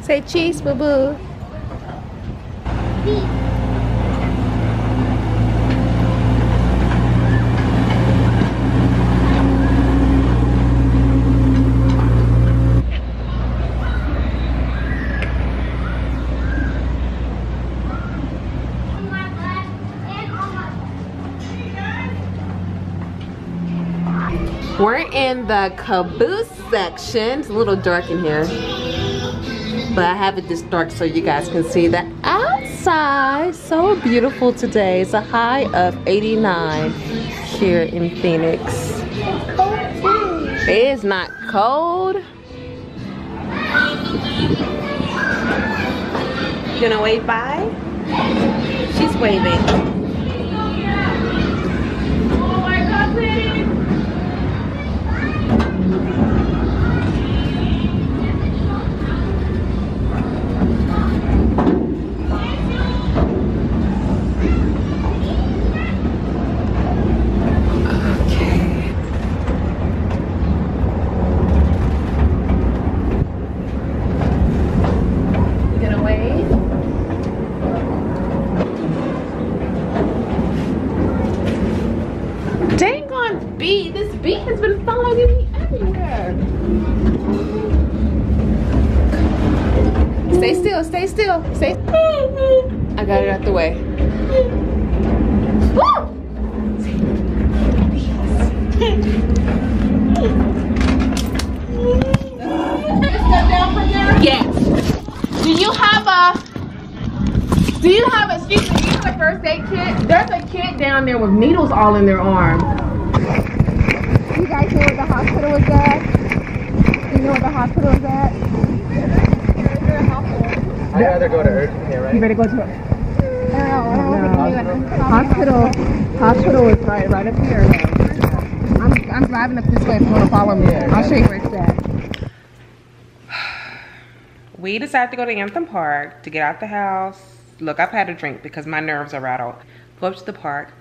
Say cheese, boo-boo. We're in the caboose section. It's a little dark in here, but I have it this dark so you guys can see the outside. So beautiful today. It's a high of 89 here in Phoenix. It is not cold. You gonna wave bye? She's waving. This bee has been following me everywhere. Stay still, stay still. Stay. I got it out the way. Yes. Do you have a, excuse me, do you have a first aid kit? There's a kid down there with needles all in their arm. You guys know where the hospital is at? You know where the hospital is at? I'd rather go to urgent care, right? You better go to it. Hospital is right up here. I'm driving up this way if you want to follow me. I'll show you where it's at. We decided to go to Anthem Park to get out the house. Look, I've had a drink because my nerves are rattled. Go up to the park.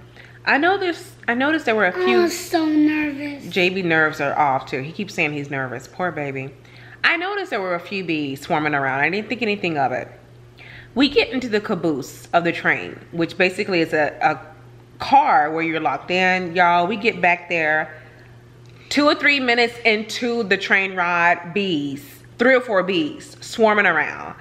I noticed there were a few. I was so nervous. JB nerves are off too. He keeps saying he's nervous. Poor baby. I noticed there were a few bees swarming around. I didn't think anything of it. We get into the caboose of the train, which basically is a car where you're locked in. Y'all, we get back there 2 or 3 minutes into the train ride, bees, 3 or 4 bees swarming around.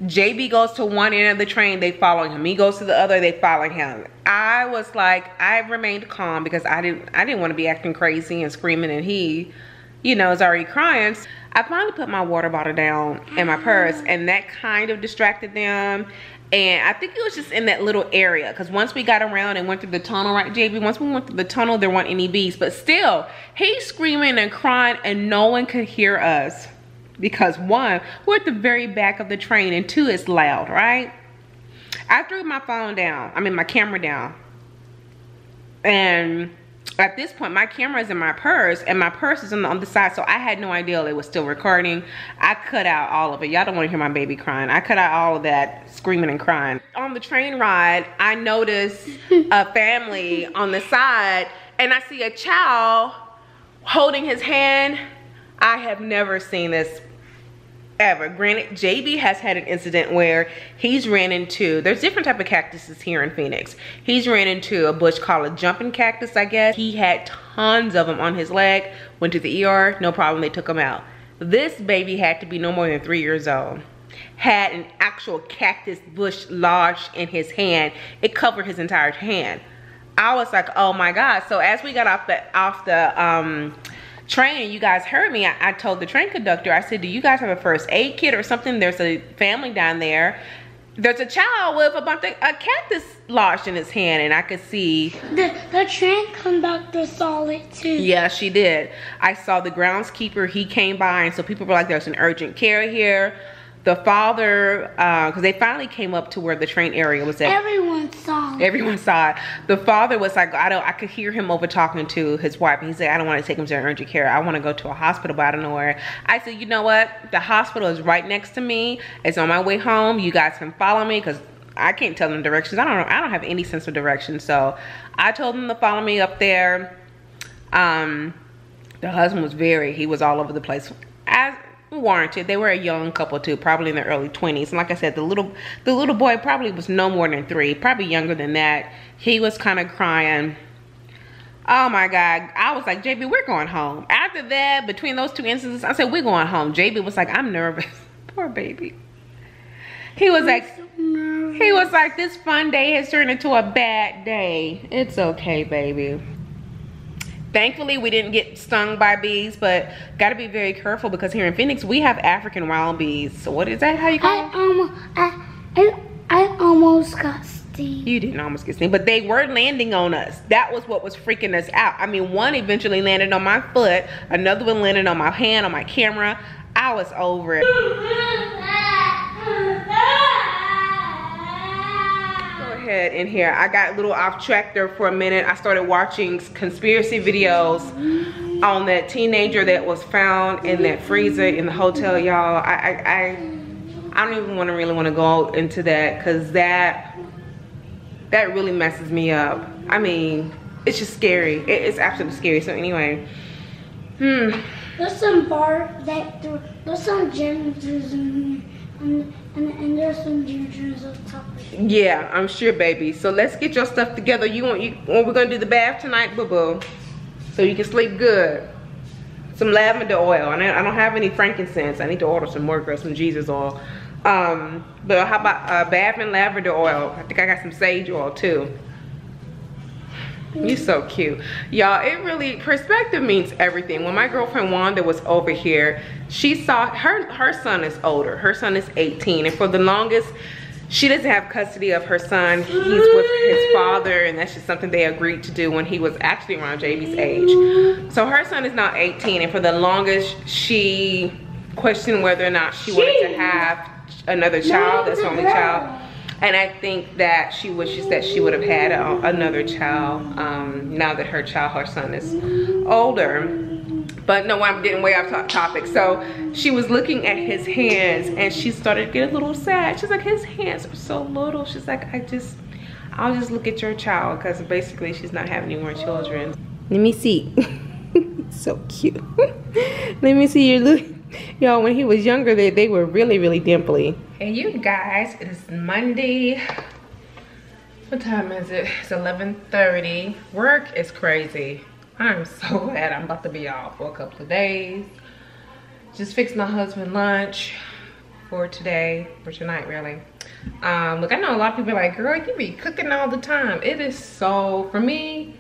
JB goes to one end of the train, they follow him. He goes to the other, they follow him. I was like, I remained calm because I didn't want to be acting crazy and screaming, and he, you know, is already crying. I finally put my water bottle down in my purse, and that kind of distracted them. And I think it was just in that little area, because once we got around and went through the tunnel, right, JB? Once we went through the tunnel, there weren't any bees, but still, he's screaming and crying, and no one could hear us. Because 1, we're at the very back of the train, and 2, it's loud, right? I threw my phone down, my camera down. And at this point, my camera is in my purse, and my purse is on the other side, so I had no idea it was still recording. I cut out all of it. Y'all don't want to hear my baby crying. I cut out all of that screaming and crying. On the train ride, I noticed a family on the side, and I see a child holding his hand. I have never seen this ever. Granted, JB has had an incident where he's ran into, there's different type of cactuses here in Phoenix. He's ran into a bush called a jumping cactus, I guess. He had tons of them on his leg, went to the ER, no problem, they took him out. This baby had to be no more than 3 years old. Had an actual cactus bush lodged in his hand. It covered his entire hand. I was like, oh my God. So as we got off the train, you guys heard me, I told the train conductor, I said, do you guys have a first aid kit or something? There's a family down there. There's a child with a cactus lodged in his hand, and I could see. The train conductor saw it too. Yeah, she did. I saw the groundskeeper, he came by, and so people were like, there's an urgent care here. The father, because they finally came up to where the train area was at. Everyone saw it. Everyone saw it. The father was like, I could hear him over talking to his wife. And he said, I don't want to take him to urgent care. I want to go to a hospital, but I don't know where. I said, you know what? The hospital is right next to me. It's on my way home. You guys can follow me, because I can't tell them directions. I don't know. I don't have any sense of direction. So I told them to follow me up there. The husband was he was all over the place. warranted. They were a young couple too, probably in their early 20s. And like I said, the little boy probably was no more than 3, probably younger than that. He was kind of crying. Oh my God. I was like, JB, we're going home. After that, between those 2 instances, I said, we're going home. JB was like, I'm nervous. Poor baby. He was like, this fun day has turned into a bad day. It's okay, baby. Thankfully, we didn't get stung by bees, but got to be very careful because here in Phoenix, we have African wild bees. So what is that? How you call it? I almost got stung. You didn't almost get stung, but they were landing on us. That was what was freaking us out. I mean, one eventually landed on my foot. Another one landed on my hand, on my camera. I was over it. Ahead in here. I got a little off track there for a minute. I started watching conspiracy videos on that teenager that was found in that freezer in the hotel, y'all. I don't even really want to go into that because that really messes me up. I mean, it's just scary. It's absolutely scary. So anyway, There's some there's some genders in here. And there's some genders on top of it. Yeah, I'm sure, baby. So let's get your stuff together. We're gonna do the bath tonight, boo-boo, so you can sleep good. Some lavender oil. And I don't have any frankincense. I need to order some more, girl, some Jesus oil. But how about bath and lavender oil? I think I got some sage oil too. You're so cute. Y'all, it really, perspective means everything. When my girlfriend Wanda was over here, she saw, her son is older. Her son is 18. And for the longest, she doesn't have custody of her son. He's with his father, and that's just something they agreed to do when he was actually around JB's age. So her son is now 18, and for the longest, she questioned whether or not she wanted to have another child, that's her only child. And I think that she wishes that she would have had another child now that her son is older. But no, I'm getting way off topic. So she was looking at his hands and she started to get a little sad. She's like, his hands are so little. She's like, I'll just look at your child, because basically she's not having any more children. Let me see. So cute. Let me see your look. Y'all, when he was younger, they were really, really dimply. Hey, you guys, it is Monday. What time is it? It's 11:30. Work is crazy. I'm so glad I'm about to be off for a couple of days. Just fixed my husband lunch for today, for tonight, really. Look, I know a lot of people are like, girl, you be cooking all the time. It is so, for me,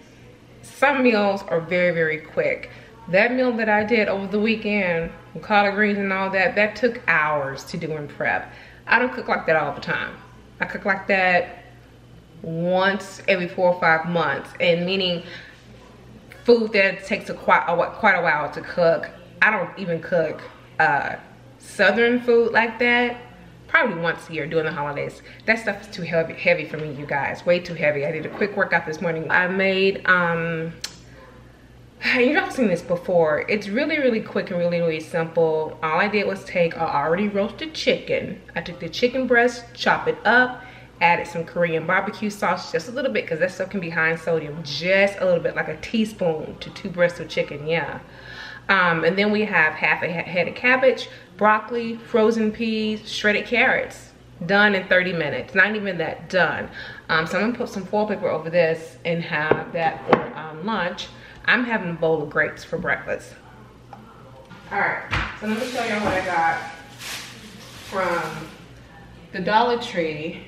some meals are very, very quick. That meal that I did over the weekend, with collard greens and all that, that took hours to do and prep. I don't cook like that all the time. I cook like that once every 4 or 5 months, and meaning food that takes quite a while to cook. I don't even cook southern food like that. Probably once a year during the holidays. That stuff is too heavy for me, you guys. Way too heavy. I did a quick workout this morning. I made you've all seen this before. It's really, really quick and really, really simple. All I did was take an already roasted chicken. I took the chicken breast, chop it up, added some Korean barbecue sauce, just a little bit, because that stuff can be high in sodium. Just a little bit, like a teaspoon to 2 breasts of chicken, yeah. And then we have half a head of cabbage, broccoli, frozen peas, shredded carrots. Done in 30 minutes. Not even that, done. So I'm gonna put some foil paper over this and have that for lunch. I'm having a bowl of grapes for breakfast. All right, so let me show you what I got from the Dollar Tree.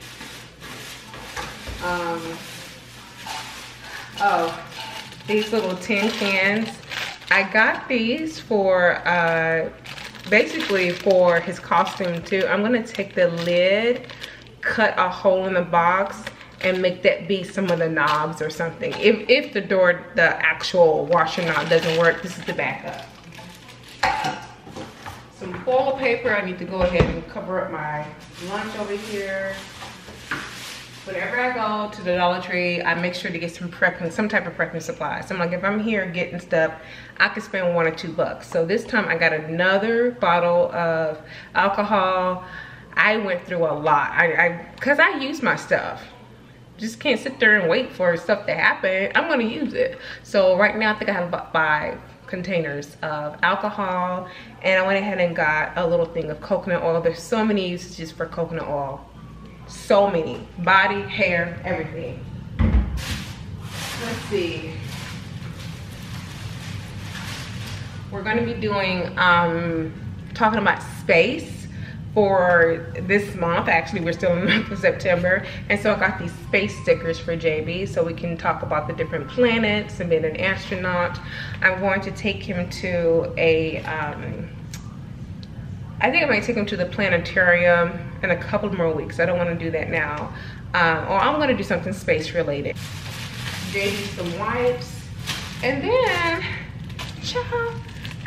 Oh, these little tin cans. I got these for, basically for his costume too. I'm gonna take the lid, cut a hole in the box, and make that be some of the knobs or something. If the actual washer knob doesn't work, this is the backup. Some foil paper. I need to go ahead and cover up my lunch over here. Whenever I go to the Dollar Tree, I make sure to get some type of prepping supplies. So I'm like, if I'm here getting stuff, I could spend $1 or $2. So this time I got another bottle of alcohol. I went through a lot. Cause I use my stuff. Just can't sit there and wait for stuff to happen. I'm gonna use it. So right now I think I have about containers of alcohol, and I went ahead and got a little thing of coconut oil. There's so many usages for coconut oil. So many. Body, hair, everything. Let's see. We're going to be doing, talking about space for this month. Actually, we're still in the month of September, and so I got these space stickers for JB so we can talk about the different planets and being an astronaut. I'm going to take him to a I think I might take him to the planetarium in a couple more weeks. I don't want to do that now, or I'm going to do something space related. JB some wipes, and then child,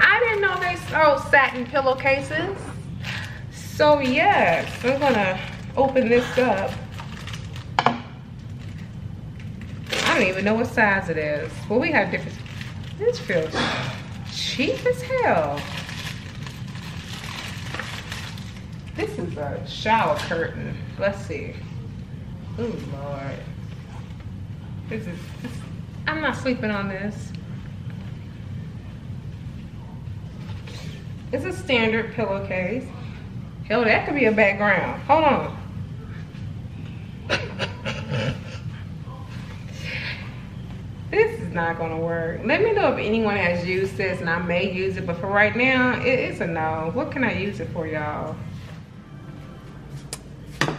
I didn't know they sold satin pillowcases. So yes, I'm gonna open this up. I don't even know what size it is. Well, we have different. This feels cheap as hell. This is a shower curtain. Let's see. Oh Lord. This, I'm not sleeping on this. It's a standard pillowcase. Hell, that could be a background. Hold on. This is not gonna work. Let me know if anyone has used this, and I may use it, but for right now, it's a no. What can I use it for, y'all?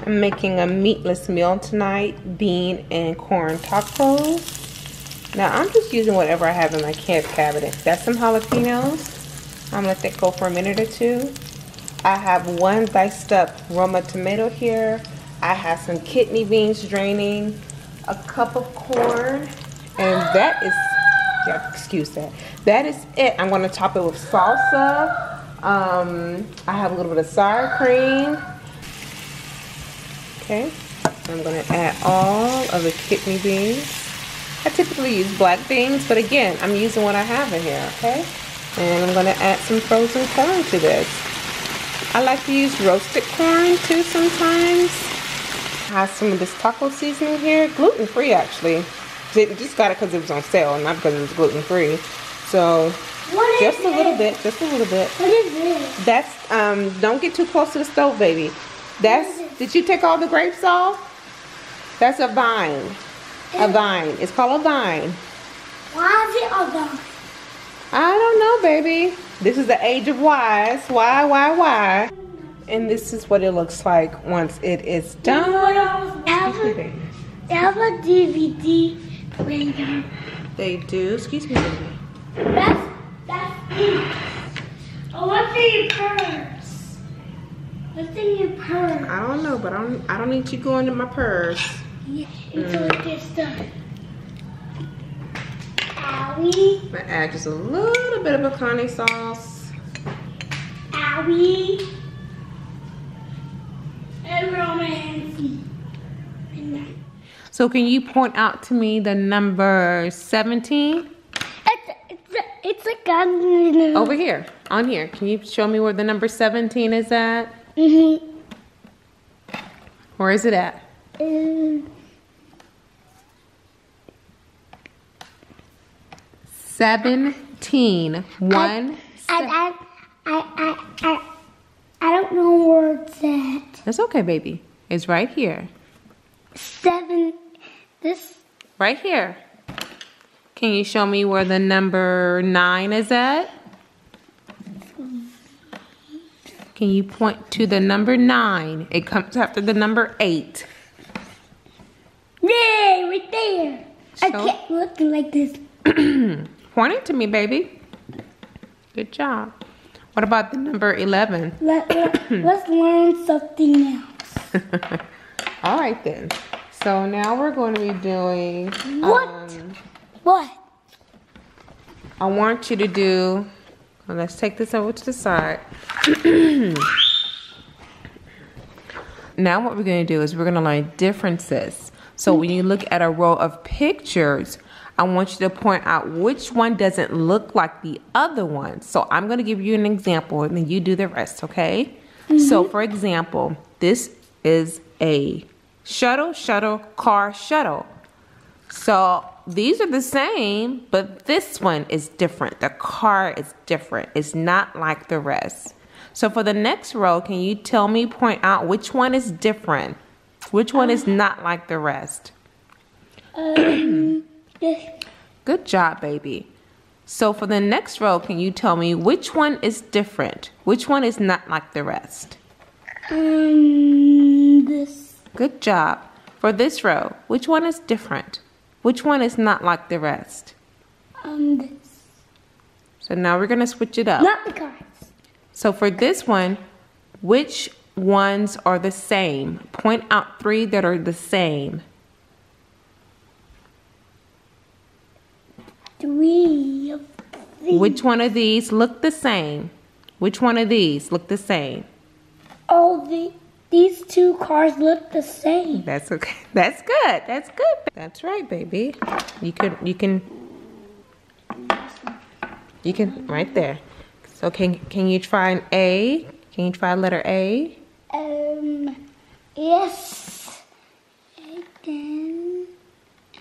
I'm making a meatless meal tonight, bean and corn tacos. Now, I'm just using whatever I have in my camp cabinet. That's some jalapenos. I'm gonna let that go for a minute or two. I have one diced up Roma tomato here. I have some kidney beans draining, a cup of corn, and that is, yeah, excuse that. That is it. I'm gonna top it with salsa. I have a little bit of sour cream. Okay, I'm gonna add all of the kidney beans. I typically use black beans, but again, I'm using what I have in here, okay? And I'm gonna add some frozen corn to this. I like to use roasted corn too sometimes. I have some of this taco seasoning here, gluten-free actually. Just got it because it was on sale, not because it was gluten-free. So just a little bit, just a little bit. What is this? That's, don't get too close to the stove, baby. That's, did you take all the grapes off? That's a vine. A vine. It's called a vine. Why is it a vine? I don't know, baby. This is the age of whys. Why? And this is what it looks like once it is done. They have a DVD player. They do. Excuse me, baby. That's oh, what's in your purse? What's in your purse? I don't know, but I don't need you going in my purse. Yeah, into this stuff. Owie. I'm gonna add just a little bit of pecani sauce. Owie. And romance. So can you point out to me the number 17? It's a gun. Over here, on here. Can you show me where the number 17 is at? Where is it at? 17. I don't know where it's at. That's okay, baby. It's right here. 7. This. Right here. Can you show me where the number 9 is at? Can you point to the number 9? It comes after the number 8. Yay, right there. I can't look like this. Point it to me, baby. Good job. What about the number 11? Let's learn something else. All right then. So now we're going to be doing. What? I want you to do. Well, let's take this over to the side. Now what we're going to do is we're going to learn differences. So when you look at a row of pictures, I want you to point out which one doesn't look like the other one. So I'm going to give you an example and then you do the rest, okay? So for example, this is a shuttle, car, shuttle. So these are the same, but this one is different. The car is different. It's not like the rest. So for the next row, can you tell me, point out which one is different? Which one is not like the rest? Good job, baby. So for the next row, can you tell me which one is different? Which one is not like the rest? This. Good job. For this row, which one is different? Which one is not like the rest? This. So now we're going to switch it up. Not the cards. So for this one, which ones are the same? Point out 3 that are the same. 3 of these. Which one of these look the same? Which one of these look the same? These 2 cars look the same. That's okay. That's good. That's good. That's right, baby. You can right there. So can you try an A? Can you try letter A? Yes. Again.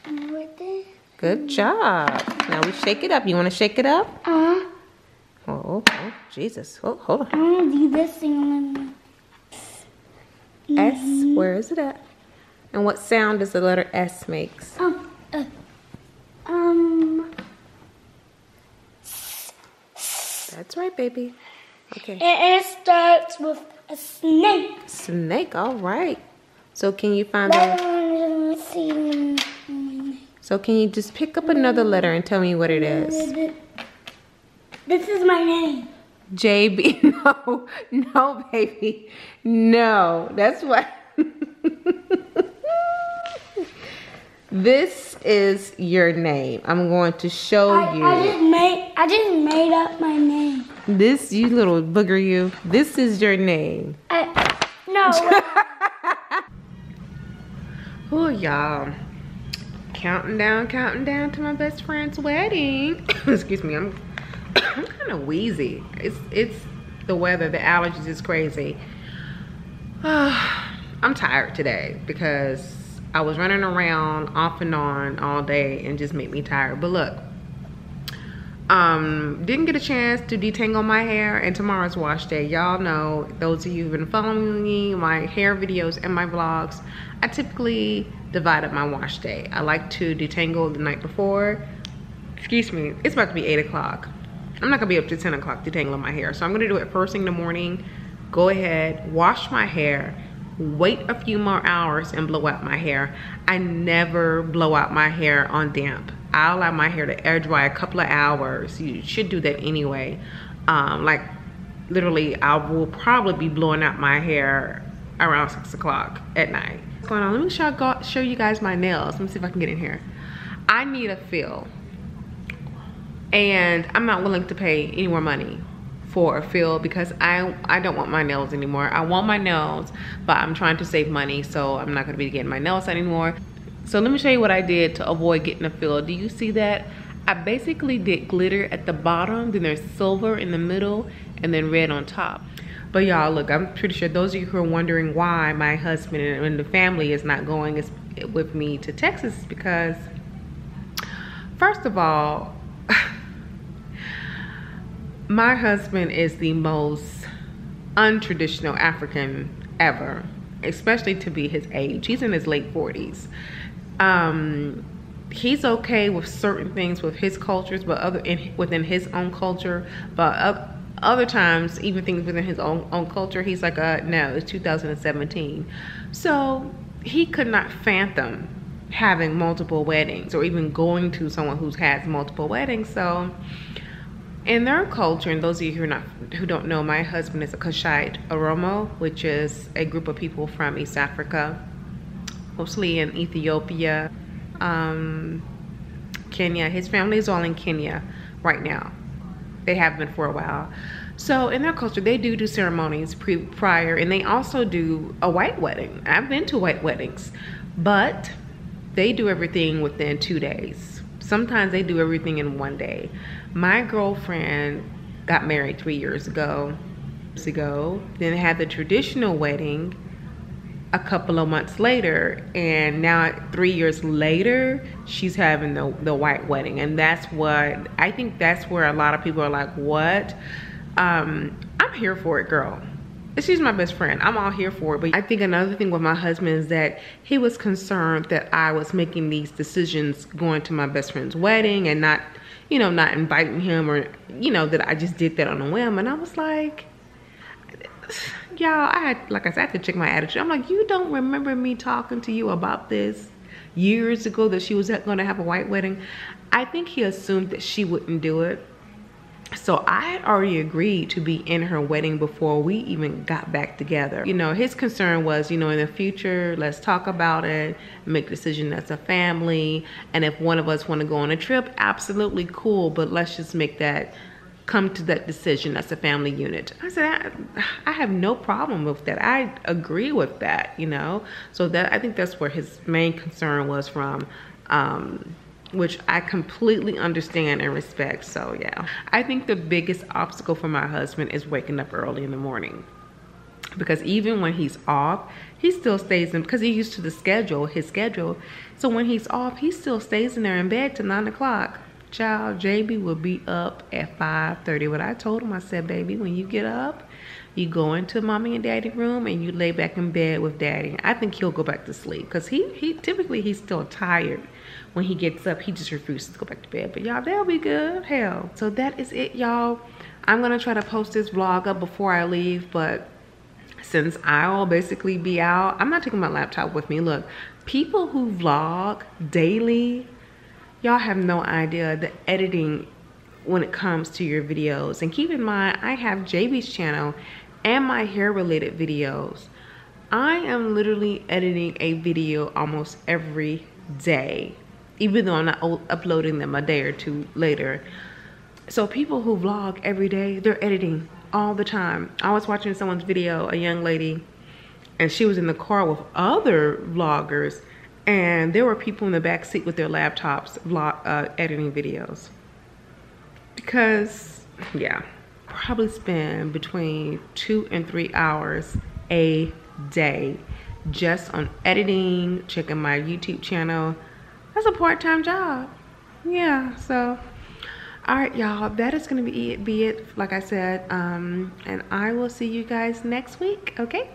And right there. Good job. Now we shake it up. You want to shake it up? Oh, Jesus. Oh, hold on. I'm gonna do this thing. S, where is it at? And what sound does the letter S makes? That's right, baby. Okay. And it starts with a snake. Snake, all right. So can you find the... So can you just pick up another letter and tell me what it is? This is my name. JB. No, baby. No, that's what. This is your name. I'm going to show you. I just made up my name. This, you little booger, you. This is your name. No. Oh, y'all. Counting down to my best friend's wedding. Excuse me, I'm kind of wheezy. It's the weather, the allergies is crazy. I'm tired today because I was running around off and on all day and just made me tired. But look, didn't get a chance to detangle my hair, and tomorrow's wash day. Y'all know, those of you who've been following me, my hair videos and my vlogs, I typically divide up my wash day. I like to detangle the night before. Excuse me, it's about to be 8 o'clock. I'm not gonna be up to 10 o'clock detangling my hair, so I'm gonna do it first thing in the morning. Go ahead, wash my hair, wait a few more hours and blow out my hair. I never blow out my hair on damp. I allow my hair to air dry a couple of hours. You should do that anyway. Like literally, I will probably be blowing out my hair around 6 o'clock at night. What's going on? Let me show you guys my nails. Let me see if I can get in here. I need a fill, and I'm not willing to pay any more money for a fill because I don't want my nails anymore. I want my nails, but I'm trying to save money, so I'm not gonna be getting my nails anymore. So let me show you what I did to avoid getting a fill. Do you see that? I basically did glitter at the bottom, then there's silver in the middle, and then red on top. But y'all, look, I'm pretty sure those of you who are wondering why my husband and the family is not going with me to Texas is because, first of all, my husband is the most untraditional African ever, especially to be his age. He's in his late 40s. He's okay with certain things with his cultures, but within his own culture. But other times, even things within his own culture, he's like, no, it's 2017. So he could not fathom having multiple weddings or even going to someone who has multiple weddings. So in their culture, and those of you who don't know, my husband is a Kushite Oromo, which is a group of people from East Africa, mostly in Ethiopia, Kenya. His family is all in Kenya right now. They have been for a while. So in their culture, they do ceremonies prior, and they also do a white wedding. I've been to white weddings, but they do everything within 2 days. Sometimes they do everything in 1 day. My girlfriend got married 3 years ago. Then had the traditional wedding a couple of months later, and now 3 years later she's having the white wedding. And that's what I think, that's where a lot of people are like, what? I'm here for it, girl. She's my best friend. I'm all here for it. But I think another thing with my husband is that he was concerned that I was making these decisions going to my best friend's wedding and not, you know, not inviting him, or, you know, that I just did that on a whim. And I was like, y'all, like I said, I had to check my attitude. I'm like, you don't remember me talking to you about this years ago, that she was going to have a white wedding? I think he assumed that she wouldn't do it. So I had already agreed to be in her wedding before we even got back together. You know, his concern was, you know, in the future, let's talk about it, make a decision as a family. And if one of us want to go on a trip, absolutely cool. But let's just come to that decision as a family unit. I said, I have no problem with that. I agree with that, you know? So that, I think that's where his main concern was from, which I completely understand and respect. So yeah, I think the biggest obstacle for my husband is waking up early in the morning, because even when he's off, he still stays in, because he's used to his schedule. So when he's off, he still stays in there in bed till 9 o'clock. Child, JB will be up at 5:30. What I told him, I said, baby, when you get up, you go into mommy and daddy room and you lay back in bed with daddy. I think he'll go back to sleep, because he typically, he's still tired. When he gets up, he just refuses to go back to bed. But y'all, they'll be good. Hell. So that is it, y'all. I'm gonna try to post this vlog up before I leave, but since I'll basically be out, I'm not taking my laptop with me. Look, people who vlog daily, y'all have no idea the editing when it comes to your videos. And keep in mind, I have JB's channel and my hair related videos. I am literally editing a video almost every day, even though I'm not uploading them a day or two later. So people who vlog every day, they're editing all the time. I was watching someone's video, a young lady, and she was in the car with other vloggers, and there were people in the back seat with their laptops editing videos. Because, yeah, probably spend between 2 and 3 hours a day just on editing, checking my YouTube channel. That's a part-time job. Yeah, so all right, y'all, that is gonna be it, like I said, and I will see you guys next week. Okay,